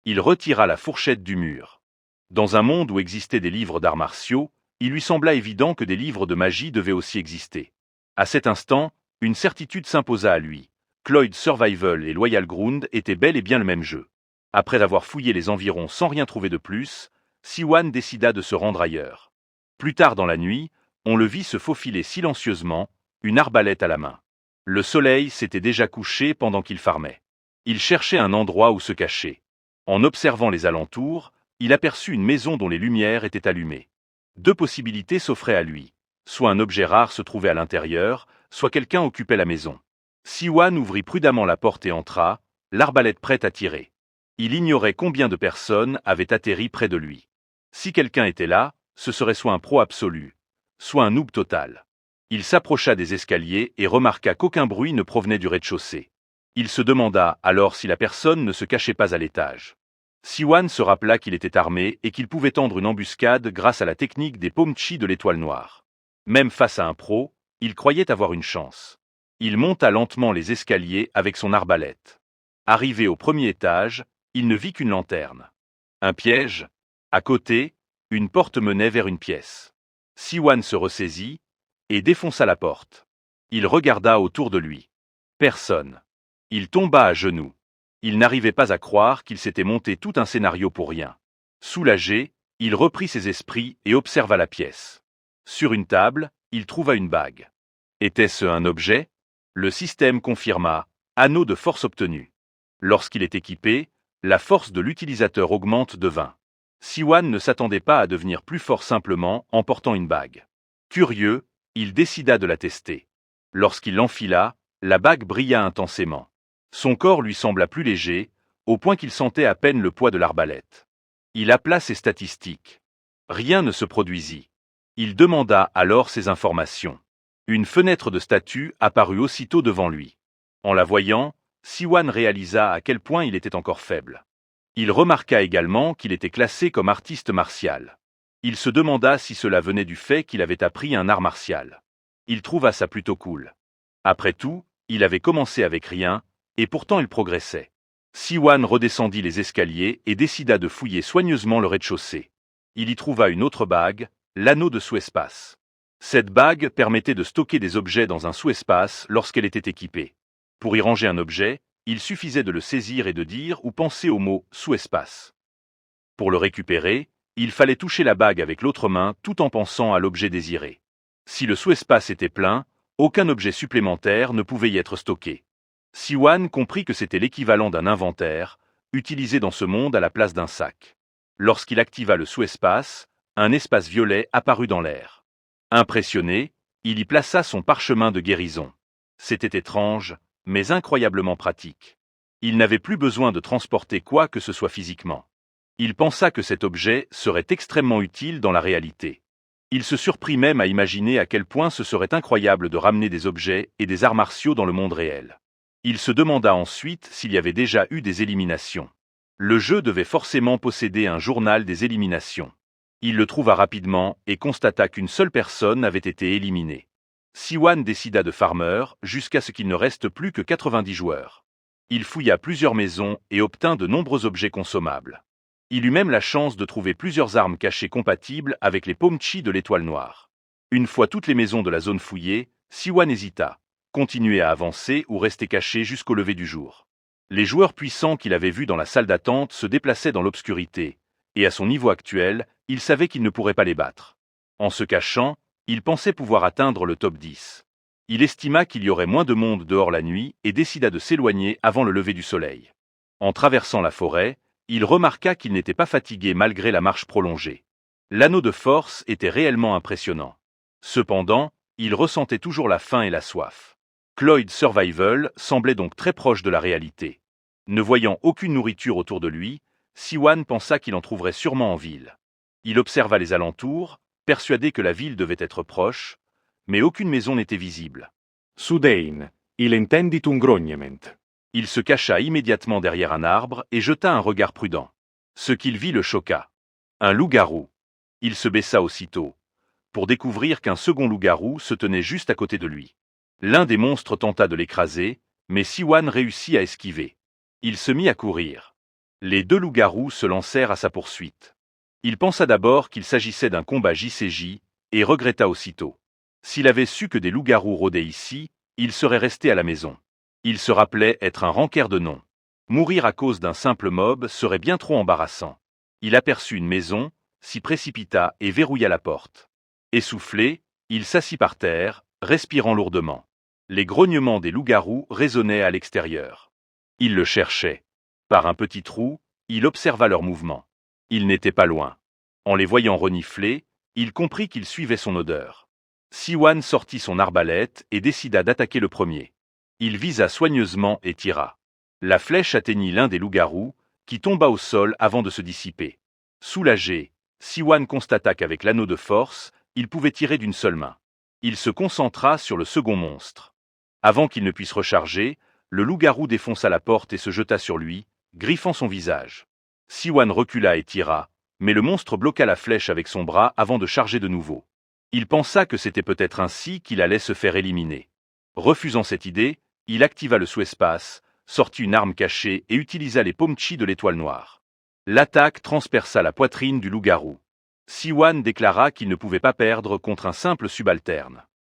Il retira la fourchette du mur. Dans un monde où existaient des livres d'arts martiaux, il lui sembla évident que des livres de magie devaient aussi exister. À cet instant, une certitude s'imposa à lui. Cloyd Survival et Loyal Ground étaient bel et bien le même jeu. Après avoir fouillé les environs sans rien trouver de plus, Siwan décida de se rendre ailleurs. Plus tard dans la nuit, on le vit se faufiler silencieusement, une arbalète à la main. Le soleil s'était déjà couché pendant qu'il farmait. Il cherchait un endroit où se cacher. En observant les alentours, il aperçut une maison dont les lumières étaient allumées. Deux possibilités s'offraient à lui. Soit un objet rare se trouvait à l'intérieur, soit quelqu'un occupait la maison. Siwan ouvrit prudemment la porte et entra, l'arbalète prête à tirer. Il ignorait combien de personnes avaient atterri près de lui. Si quelqu'un était là, ce serait soit un pro absolu, soit un noob total. Il s'approcha des escaliers et remarqua qu'aucun bruit ne provenait du rez-de-chaussée. Il se demanda alors si la personne ne se cachait pas à l'étage. Siwan se rappela qu'il était armé et qu'il pouvait tendre une embuscade grâce à la technique des pomchi de l'étoile noire. Même face à un pro, il croyait avoir une chance. Il monta lentement les escaliers avec son arbalète. Arrivé au premier étage, il ne vit qu'une lanterne. Un piège? À côté, une porte menait vers une pièce. Siwan se ressaisit et défonça la porte. Il regarda autour de lui. Personne. Il tomba à genoux. Il n'arrivait pas à croire qu'il s'était monté tout un scénario pour rien. Soulagé, il reprit ses esprits et observa la pièce. Sur une table, il trouva une bague. Était-ce un objet? Le système confirma, anneau de force obtenu. Lorsqu'il est équipé, la force de l'utilisateur augmente de 20. Siwan ne s'attendait pas à devenir plus fort simplement en portant une bague. Curieux, il décida de la tester. Lorsqu'il l'enfila, la bague brilla intensément. Son corps lui sembla plus léger, au point qu'il sentait à peine le poids de l'arbalète. Il appela ses statistiques. Rien ne se produisit. Il demanda alors ses informations. Une fenêtre de statut apparut aussitôt devant lui. En la voyant, Siwan réalisa à quel point il était encore faible. Il remarqua également qu'il était classé comme artiste martial. Il se demanda si cela venait du fait qu'il avait appris un art martial. Il trouva ça plutôt cool. Après tout, il avait commencé avec rien, et pourtant il progressait. Siwan redescendit les escaliers et décida de fouiller soigneusement le rez-de-chaussée. Il y trouva une autre bague, l'anneau de sous-espace. Cette bague permettait de stocker des objets dans un sous-espace lorsqu'elle était équipée. Pour y ranger un objet, il suffisait de le saisir et de dire ou penser au mot « sous-espace ». Pour le récupérer, il fallait toucher la bague avec l'autre main tout en pensant à l'objet désiré. Si le sous-espace était plein, aucun objet supplémentaire ne pouvait y être stocké. Siwan comprit que c'était l'équivalent d'un inventaire, utilisé dans ce monde à la place d'un sac. Lorsqu'il activa le sous-espace, un espace violet apparut dans l'air. Impressionné, il y plaça son parchemin de guérison. C'était étrange, mais incroyablement pratique. Il n'avait plus besoin de transporter quoi que ce soit physiquement. Il pensa que cet objet serait extrêmement utile dans la réalité. Il se surprit même à imaginer à quel point ce serait incroyable de ramener des objets et des arts martiaux dans le monde réel. Il se demanda ensuite s'il y avait déjà eu des éliminations. Le jeu devait forcément posséder un journal des éliminations. Il le trouva rapidement et constata qu'une seule personne avait été éliminée. Siwan décida de farmer jusqu'à ce qu'il ne reste plus que 90 joueurs. Il fouilla plusieurs maisons et obtint de nombreux objets consommables. Il eut même la chance de trouver plusieurs armes cachées compatibles avec les pomchi de l'étoile noire. Une fois toutes les maisons de la zone fouillées, Siwan hésita. Continuer à avancer ou rester caché jusqu'au lever du jour. Les joueurs puissants qu'il avait vus dans la salle d'attente se déplaçaient dans l'obscurité, et à son niveau actuel, il savait qu'il ne pourrait pas les battre. En se cachant, il pensait pouvoir atteindre le top 10. Il estima qu'il y aurait moins de monde dehors la nuit et décida de s'éloigner avant le lever du soleil. En traversant la forêt, il remarqua qu'il n'était pas fatigué malgré la marche prolongée. L'anneau de force était réellement impressionnant. Cependant, il ressentait toujours la faim et la soif. Cloyd Survival semblait donc très proche de la réalité. Ne voyant aucune nourriture autour de lui, Siwan pensa qu'il en trouverait sûrement en ville. Il observa les alentours, persuadé que la ville devait être proche, mais aucune maison n'était visible. Soudain, il entendit un grognement. Il se cacha immédiatement derrière un arbre et jeta un regard prudent. Ce qu'il vit le choqua. Un loup-garou. Il se baissa aussitôt, pour découvrir qu'un second loup-garou se tenait juste à côté de lui. L'un des monstres tenta de l'écraser, mais Siwan réussit à esquiver. Il se mit à courir. Les deux loups-garous se lancèrent à sa poursuite. Il pensa d'abord qu'il s'agissait d'un combat JCJ, et regretta aussitôt. S'il avait su que des loups-garous rôdaient ici, il serait resté à la maison. Il se rappelait être un rancaire de nom. Mourir à cause d'un simple mob serait bien trop embarrassant. Il aperçut une maison, s'y précipita et verrouilla la porte. Essoufflé, il s'assit par terre, respirant lourdement. Les grognements des loups-garous résonnaient à l'extérieur. Il le cherchait. Par un petit trou, il observa leurs mouvements. Ils n'étaient pas loin. En les voyant renifler, il comprit qu'ils suivaient son odeur. Siwan sortit son arbalète et décida d'attaquer le premier. Il visa soigneusement et tira. La flèche atteignit l'un des loups-garous, qui tomba au sol avant de se dissiper. Soulagé, Siwan constata qu'avec l'anneau de force, il pouvait tirer d'une seule main. Il se concentra sur le second monstre. Avant qu'il ne puisse recharger, le loup-garou défonça la porte et se jeta sur lui, griffant son visage. Siwan recula et tira, mais le monstre bloqua la flèche avec son bras avant de charger de nouveau. Il pensa que c'était peut-être ainsi qu'il allait se faire éliminer. Refusant cette idée, il activa le sous-espace, sortit une arme cachée et utilisa les pommes-chi de l'étoile noire. L'attaque transperça la poitrine du loup-garou. Siwan déclara qu'il ne pouvait pas perdre contre un simple subalterne.